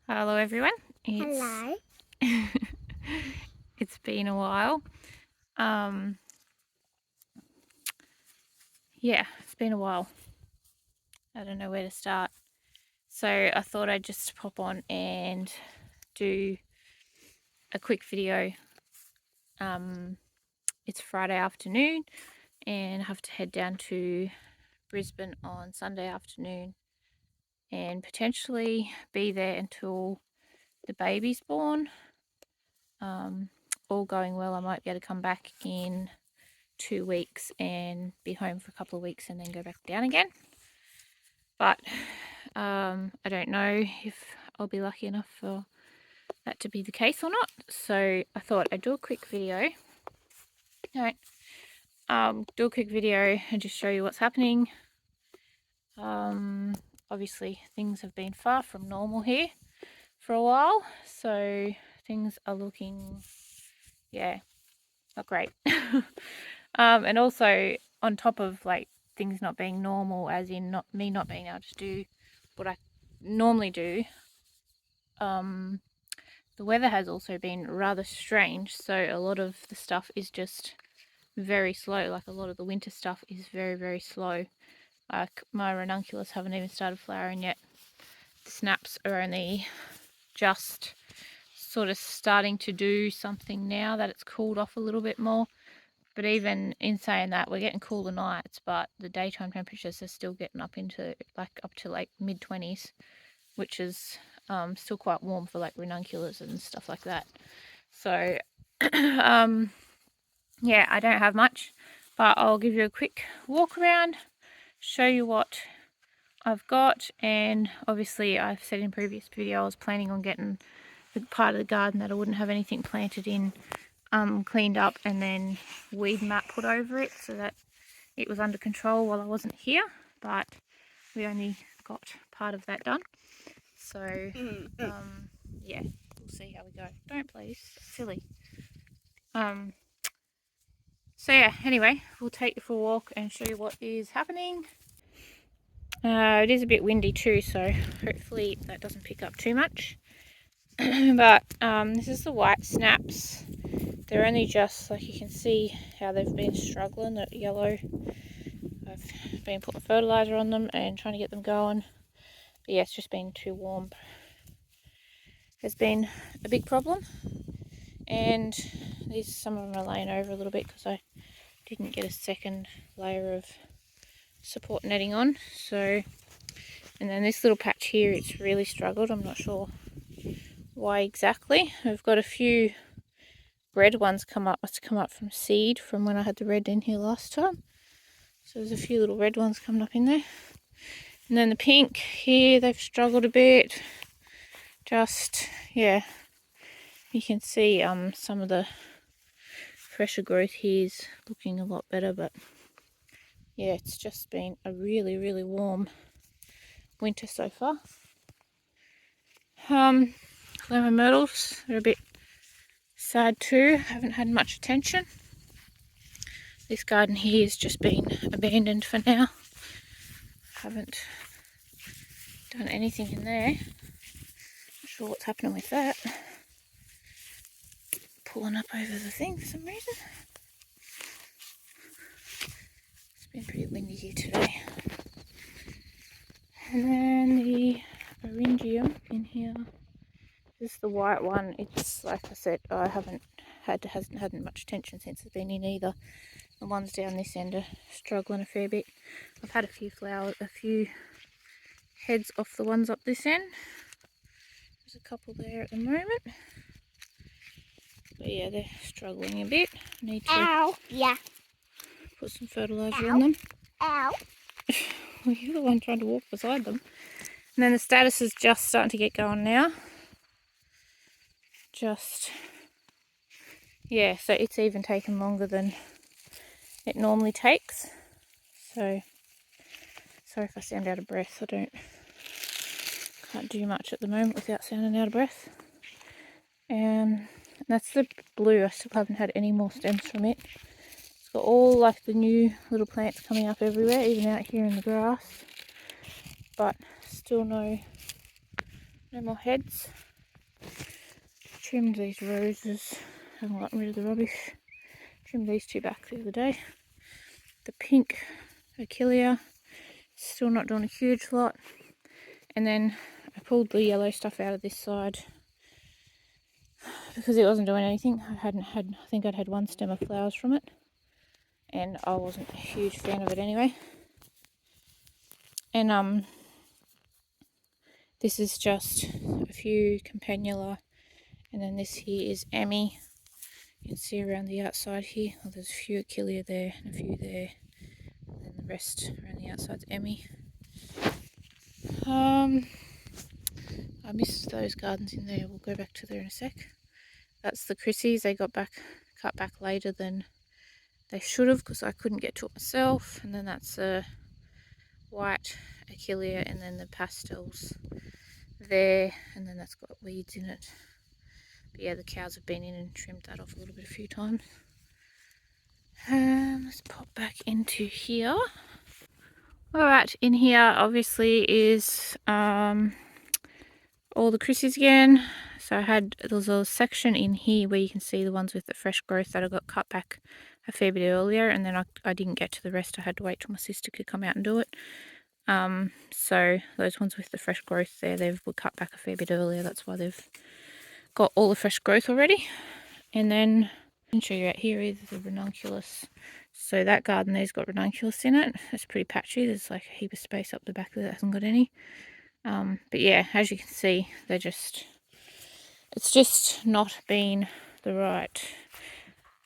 Hello everyone. Hello. It's been a while. Um yeah, it's been a while. I don't know where to start. So I thought I'd just pop on and do a quick video. It's Friday afternoon and I have to head down to Brisbane on Sunday afternoon and potentially be there until the baby's born. All going well, I might be able to come back in 2 weeks and be home for a couple of weeks and then go back down again. But I don't know if I'll be lucky enough for that to be the case or not. So I thought I'd do a quick video. Alright. Do a quick video and just show you what's happening. Obviously things have been far from normal here for a while, so things are looking, not great. And also on top of like things not being normal, as in not being able to do what I normally do, the weather has also been rather strange, so a lot of the stuff is just very slow. Like a lot of the winter stuff is very, very slow. Like my ranunculus haven't even started flowering yet. The snaps are only just sort of starting to do something now that it's cooled off a little bit more. But even in saying that, we're getting cooler nights, but the daytime temperatures are still getting up to like mid-20s, which is still quite warm for like ranunculus and stuff like that. So yeah, I don't have much, but I'll give you a quick walk around, show you what I've got. And obviously I've said in previous video I was planning on getting the part of the garden that I wouldn't have anything planted in cleaned up and then weed mat put over it so that it was under control while I wasn't here, but we only got part of that done. So yeah, we'll see how we go. Don't, please, silly. So yeah, anyway, we'll take you for a walk and show you what is happening. It is a bit windy too, so hopefully that doesn't pick up too much. But this is the white snaps. They're only just, like you can see how they've been struggling, the yellow. I've been putting fertilizer on them and trying to get them going. But yeah, it's just been too warm. Has been a big problem. And some of them are laying over a little bit because I didn't get a second layer of support netting on. So, and then this little patch here, it's really struggled. I'm not sure why exactly. We've got a few red ones come up from seed from when I had the red in here last time. So there's a few little red ones coming up in there. And then the pink here, they've struggled a bit. Just, yeah, you can see some of the fresher growth here is looking a lot better, but yeah, it's just been a really, really warm winter so far. Lemon myrtles are a bit sad too, haven't had much attention. This garden here has just been abandoned for now. Haven't done anything in there. Not sure what's happening with that. Pulling up over the thing for some reason. It's been pretty windy here today. And then the Eryngium in here. This is the white one. It's like I said, I hasn't had much attention since it's been in either. The ones down this end are struggling a fair bit. I've had a few heads off the ones up this end. There's a couple there at the moment. But yeah, they're struggling a bit. Need to put some fertiliser on them. Ow. Well, you're the one trying to walk beside them. And then the status is just starting to get going now. Yeah, so it's even taken longer than it normally takes. So, sorry if I sound out of breath. Can't do much at the moment without sounding out of breath. And that's the blue. I still haven't had any more stems from it. It's got all like the new little plants coming up everywhere, even out here in the grass. But still no No more heads. Trimmed these roses. Haven't gotten rid of the rubbish. Trimmed these two back the other day. The pink Achillea, still not doing a huge lot. And then I pulled the yellow stuff out of this side because it wasn't doing anything. I think I'd had one stem of flowers from it, and I wasn't a huge fan of it anyway. And this is just a few campanula, and then this here is Emmy. You can see around the outside here, oh, there's a few Achillea there and a few there, and then the rest around the outside's Emmy. I missed those gardens in there. We'll go back to there in a sec. That's the Chrissies. They got cut back later than they should have because I couldn't get to it myself. And then that's a white Achillea, and then the pastels there, and then that's got weeds in it. But yeah, the cows have been in and trimmed that off a little bit a few times. Let's pop back into here. Alright, in here obviously is all the Chrissies again. So there's a section in here where you can see the ones with the fresh growth that I got cut back a fair bit earlier, and then I didn't get to the rest. I had to wait till my sister could come out and do it. So those ones with the fresh growth there, they were cut back a fair bit earlier. That's why they've got all the fresh growth already. And then I can show you out here is the ranunculus. So that garden there's got ranunculus in it. It's pretty patchy. There's like a heap of space up the back that hasn't got any. But yeah, as you can see, it's just not been the right.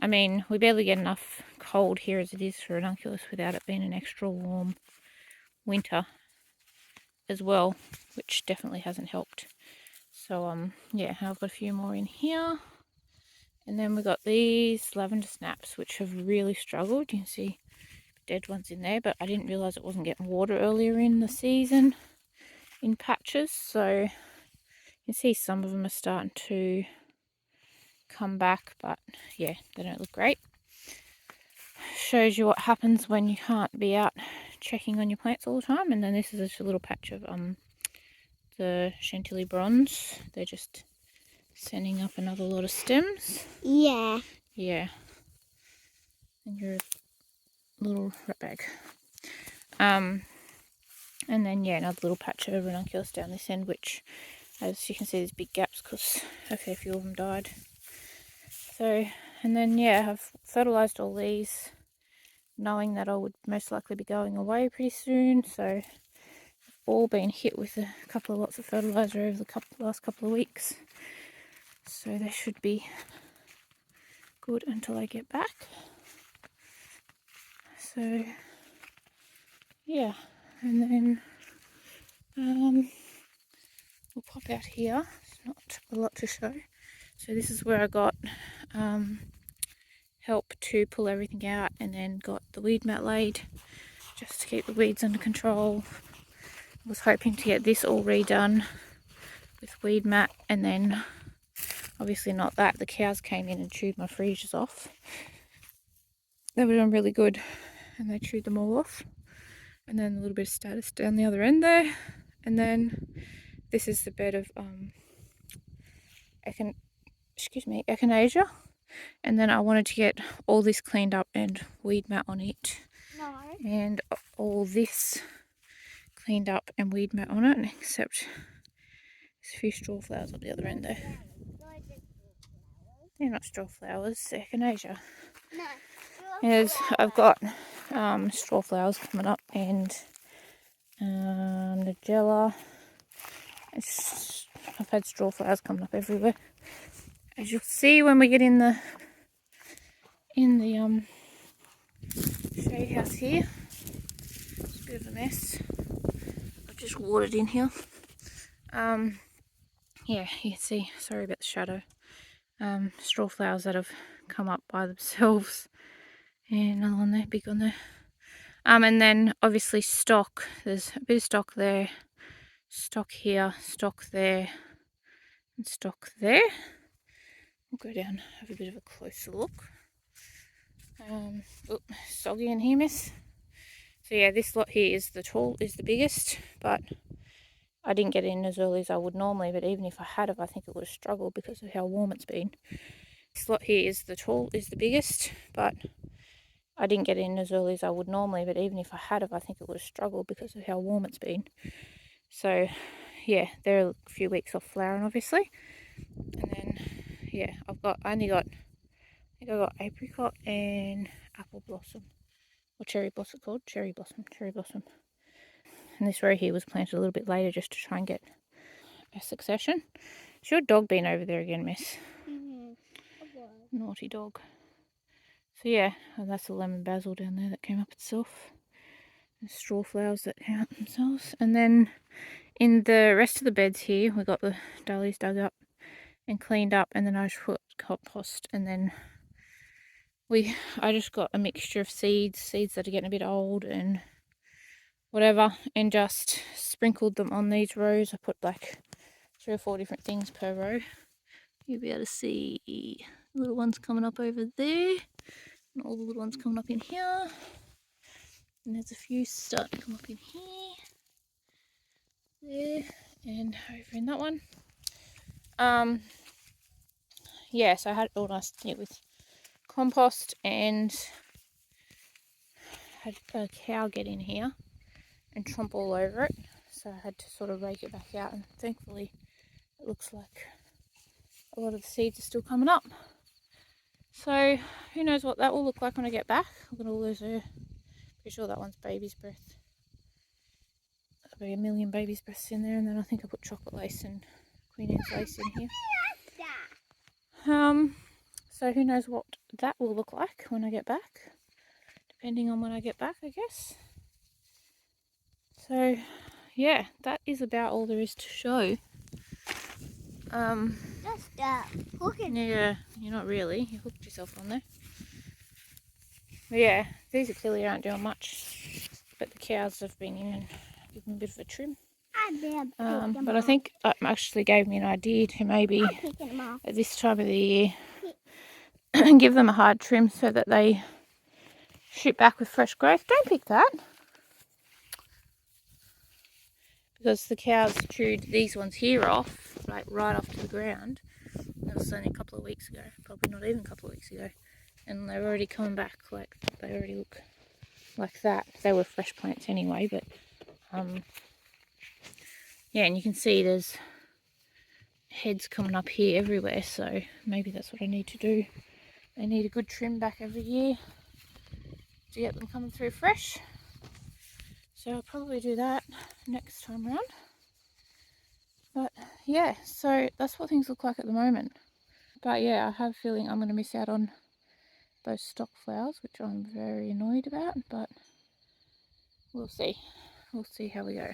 I mean, we barely get enough cold here as it is for ranunculus without it being an extra warm winter as well, which definitely hasn't helped. So yeah, I've got a few more in here. And then we've got these lavender snaps, which have really struggled. You can see dead ones in there, but I didn't realise it wasn't getting water earlier in the season in patches. So you can see some of them are starting to come back, but yeah, they don't look great. Shows you what happens when you can't be out checking on your plants all the time. And then this is just a little patch of the Chantilly bronze. They're just sending up another lot of stems. Yeah. Yeah. And your little rat bag. And then yeah, another little patch of ranunculus down this end, which, as you can see, there's big gaps because a fair few of them died. So, and then yeah, I've fertilised all these, knowing that I would most likely be going away pretty soon. So I've all been hit with a couple of lots of fertiliser over the last couple of weeks. So they should be good until I get back. So yeah, and then we'll pop out here. It's not a lot to show. So this is where I got help to pull everything out, and then got the weed mat laid just to keep the weeds under control. I was hoping to get this all redone with weed mat, and then obviously not that. The cows came in and chewed my freesias off. They were doing really good, and they chewed them all off. And then a little bit of status down the other end there. And then this is the bed of echinacea. And then I wanted to get all this cleaned up and weed mat on it. No. And all this cleaned up and weed mat on it, except there's a few straw flowers up the other end there. They're not straw flowers, they're echinacea. No. I've got straw flowers coming up, and Nigella. I've had straw flowers coming up everywhere. As you'll see when we get in the shade house here, it's a bit of a mess. I've just watered in here. Yeah, you can see, sorry about the shadow. Straw flowers that have come up by themselves. And another one there, big one there. And then obviously stock. There's a bit of stock there, stock here, stock there, and stock there. We'll go down, have a bit of a closer look. Soggy in here, miss. So yeah, this lot here is the biggest, but I didn't get in as early as I would normally, but even if I had have, I think it would have struggled because of how warm it's been. This lot here is the biggest, but I didn't get in as early as I would normally, but even if I had have, I think it would have struggled because of how warm it's been. So yeah, they're a few weeks off flowering obviously. And then yeah, I think I got apricot and apple blossom. Or cherry blossom called? Cherry blossom. And this row here was planted a little bit later just to try and get a succession. Has your dog been over there again, miss? Naughty dog. So yeah, and that's the lemon basil down there that came up itself. The straw flowers that came up themselves. And then in the rest of the beds here, we got the dahlias dug up and cleaned up, and then I just put compost, and then I just got a mixture of seeds that are getting a bit old and whatever, and just sprinkled them on these rows. I put like 3 or 4 different things per row. You'll be able to see the little ones coming up over there, and all the little ones coming up in here. And there's a few starting to come up in here, there, and over in that one. Yeah, so I had it all nice neat with compost, and had a cow get in here and tromp all over it. So I had to sort of rake it back out, and thankfully it looks like a lot of the seeds are still coming up. So who knows what that will look like when I get back. Look at all those, pretty sure that one's baby's breath. There'll be a million baby's breaths in there, and then I think I put chocolate lace and Queen Anne's lace in here. So who knows what that will look like when I get back, depending on when I get back, I guess. So yeah, that is about all there is to show. Just hooking. Yeah, you're not really. You hooked yourself on there. But yeah, these clearly aren't doing much, but the cows have been in and given a bit of a trim. But I think it actually gave me an idea to maybe at this time of the year give them a hard trim so that they shoot back with fresh growth. Don't pick that. Because the cows chewed these ones here off, like right off to the ground. That was only a couple of weeks ago, probably not even a couple of weeks ago. And they're already coming back, like they already look like that. They were fresh plants anyway, but yeah, and you can see there's heads coming up here everywhere, so maybe that's what I need to do. They need a good trim back every year to get them coming through fresh. So I'll probably do that next time around. But yeah, so that's what things look like at the moment. But yeah, I have a feeling I'm going to miss out on those stock flowers, which I'm very annoyed about, but we'll see. We'll see how we go.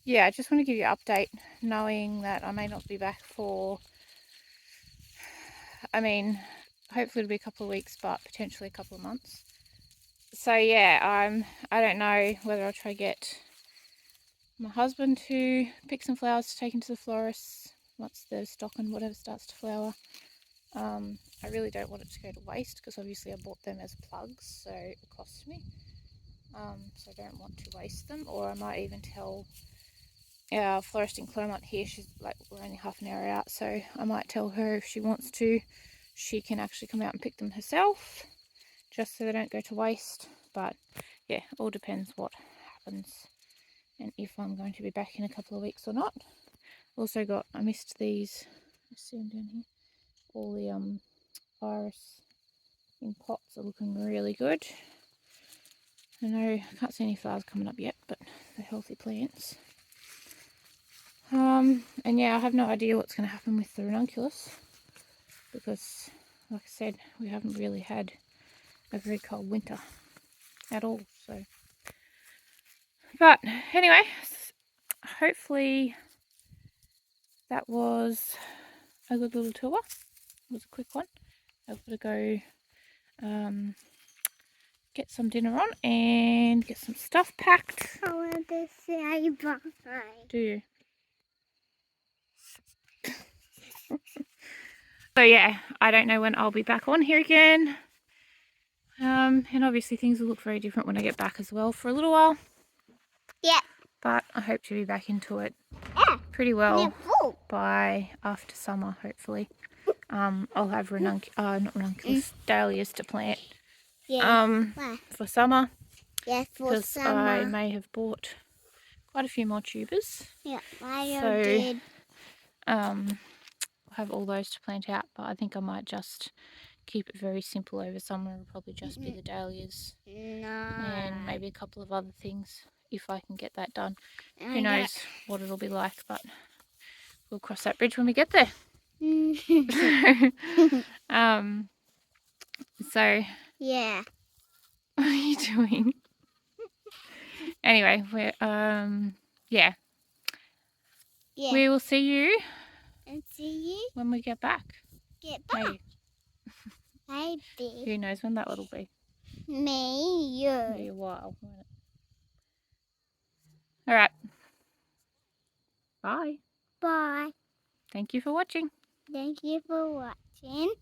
Yeah, I just want to give you an update, knowing that I may not be back for, I mean, hopefully it'll be a couple of weeks, but potentially a couple of months. So yeah, I don't know whether I'll try to get my husband to pick some flowers to take into the florist once the stock and whatever starts to flower. I really don't want it to go to waste, because obviously I bought them as plugs, so it costs me. So I don't want to waste them. Or I might even tell our florist in Claremont here, she's like, we're only half an hour out, so I might tell her if she wants to, she can actually come out and pick them herself, just so they don't go to waste. But yeah, all depends what happens and if I'm going to be back in a couple of weeks or not. Also I missed these, I see them down here, all the iris in pots are looking really good. I know I can't see any flowers coming up yet, but they're healthy plants. And yeah, I have no idea what's going to happen with the ranunculus, because like I said, we haven't really had a very cold winter at all. So, but anyway, hopefully that was a good little tour. It was a quick one. I've got to go get some dinner on and get some stuff packed. I want to say bye. Do you? So yeah, I don't know when I'll be back on here again. And obviously things will look very different when I get back as well for a little while. Yeah. but I hope to be back into it Yeah. pretty well They're full. by after summer, hopefully. I'll have not ranunculus, dahlias to plant Yeah. Why? for summer, Yeah, for because I summer. may have bought quite a few more tubers. Yeah, I So, did. I'll have all those to plant out, but I think I might just keep it very simple over summer. It'll probably just be the dahlias No. and maybe a couple of other things if I can get that done. Oh, Who knows what it'll be like, but we'll cross that bridge when we get there. So Yeah. what are you doing? Anyway, we're yeah. Yeah. We will see you And see you when we get back. get back. Maybe. Maybe. Who knows when that will be? Me, Maybe you. a while, won't it? All right. Bye. Bye. Thank you for watching. Thank you for watching.